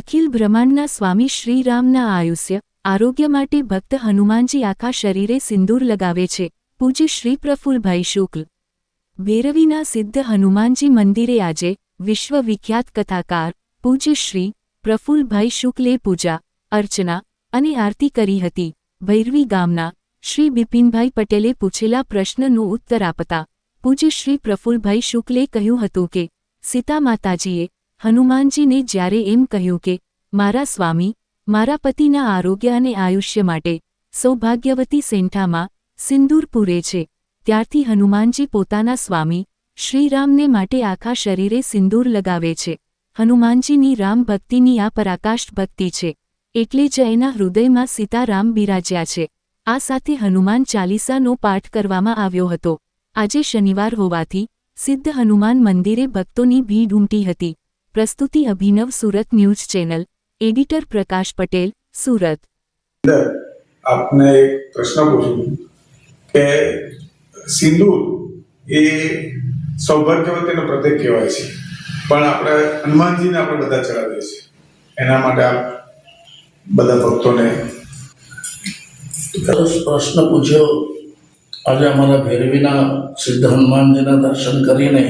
અખિલ બ્રહ્માંડના સ્વામી શ્રી રામના આયુષ્ય આરોગ્ય માટે ભક્ત હનુમાનજી આખા શરીરે સિંદૂર લગાવે છે. પૂજ્ય શ્રી પ્રફુલ્લભાઈ શુક્લ ભૈરવીના સિદ્ધ હનુમાનજી મંદિરે આજે વિશ્વવિખ્યાત કથાકાર પૂજ્ય શ્રી પ્રફુલ્લભાઈ શુક્લે પૂજા અર્ચના અને આરતી કરી હતી. ભૈરવી ગામના શ્રી બિપિનભાઈ પટેલે પૂછેલા પ્રશ્નનો ઉત્તર આપતા પૂજ્ય શ્રી પ્રફુલ્લભાઈ શુક્લે કહ્યું હતું કે સીતા માતાજીએ હનુમાનજીને જ્યારે એમ કહ્યું કે મારા સ્વામી મારા પતિના આરોગ્ય અને આયુષ્ય માટે સૌભાગ્યવતી સેંઠામાં સિંદૂર પૂરે છે, ત્યારથી હનુમાનજી પોતાના સ્વામી શ્રીરામને માટે આખા શરીરે સિંદૂર લગાવે છે. હનુમાનજીની રામ ભક્તિની આ પરાકાષ્ઠ ભક્તિ છે, એટલે જ એના હૃદયમાં સીતારામ બિરાજ્યા છે. આ સાથે હનુમાન ચાલીસાનો પાઠ કરવામાં આવ્યો હતો. આજે શનિવાર હોવાથી સિદ્ધ હનુમાન મંદિરે ભક્તોની ભીડ ઉમટી હતી. પ્રસ્તુતિ અભિનવ સુરત ન્યૂઝ ચેનલ, એડિટર પ્રકાશ પટેલ, સુરત. આપને એક પ્રશ્ન પૂછું કે સિંદૂર એ સૌભાગ્યવતીનો પ્રતીક કહેવાય છે, પણ આપણે હનુમાનજીને આપણે બધા ચડાવીએ છીએ. એના માટે આપ બધા ભક્તોને પ્રશ્ન પૂછ્યો. આજે અમારા ભૈરવીના સિદ્ધ હનુમાનજીના દર્શન કરીને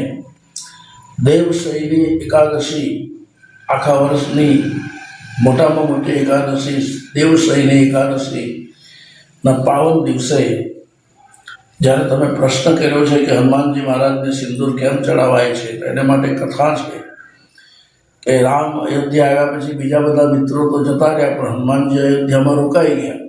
દેવશયની એકાદશી, આખા વર્ષની મોટામાં મોટી એકાદશી દેવશયની એકાદશીના પાવન દિવસે જ્યારે તમે પ્રશ્ન કર્યો છે કે હનુમાનજી મહારાજને સિંદૂર કેમ ચડાવાય છે, એને માટે કથા છે કે રામ અયોધ્યા આવ્યા પછી બીજા બધા મિત્રો તો જતા રહ્યા, પણ હનુમાનજી અયોધ્યામાં રોકાઈ ગયા.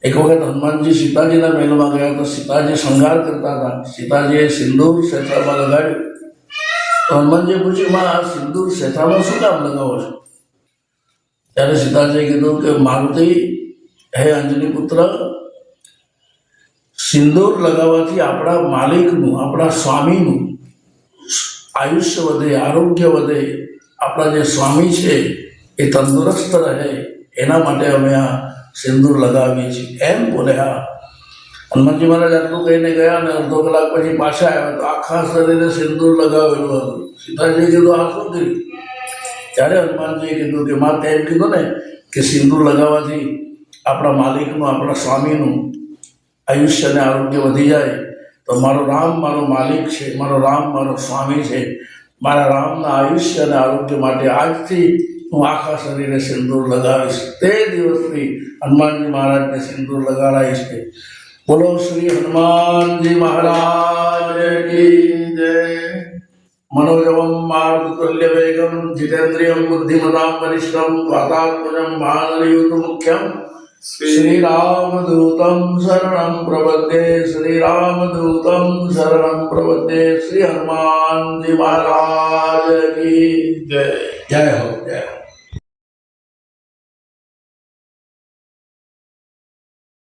એક વખત હનુમાનજી સીતાજીના મહેલમાં ગયા તો સીતાજી શૃંગાર કરતા હતા. સીતાજીએ સિંદૂર શેથામાં લગાડ્યું તો હનુમાનજીએ પૂછ્યું, માં આ સિંદૂર શેથામાં શું કામ લગાવો છો? ત્યારે સીતાજીએ કીધું કે મારુતિ, હે અંજની પુત્ર, સિંદૂર લગાવવાથી આપણા માલિકનું, આપણા સ્વામીનું આયુષ્ય વધે, આરોગ્ય વધે, આપણા જે સ્વામી છે એ તંદુરસ્ત રહે, એના માટે અમે આ સિંદૂર લગાવીએ છીએ. એમ બોલે. હા, હનુમાનજી મહારાજ આટલું કહીને ગયા અને અડધો કલાક પછી પાછા આવ્યા તો આખા શરીરે સિંદૂર લગાવેલું હતું. સીતાજીએ કીધું, આ શું કર્યું? ત્યારે હનુમાનજીએ કીધું કે માં એમ કીધું ને કે સિંદૂર લગાવવાથી આપણા માલિકનું, આપણા સ્વામીનું આયુષ્ય અને આરોગ્ય વધી જાય. તો મારો રામ મારો માલિક છે, મારો રામ મારો સ્વામી છે. મારા રામના આયુષ્ય અને આરોગ્ય માટે આજથી હું આખા શરીરે સિંદૂર લગાવીશ. તે દિવસથી હનુમાનજી મહારાજને સિંદૂર લગાડાઈશ. બોલો શ્રી હનુમાનજી મહારાજ કી જય. મનોજવમ મારુતતુલ્ય વેગમ જીતેન્દ્રિયમ બુદ્ધિમતામ વરિષ્ઠમ વાતાત્મજમ ભાનરયુત મુખ્યમ શ્રી રામદૂતમ શરણમ પ્રપદ્યે. શ્રી રામદૂતમ શરણમ પ્રપદ્યે. શ્રી હનુમાનજી મહારાજ કી જય. જય હો, જય.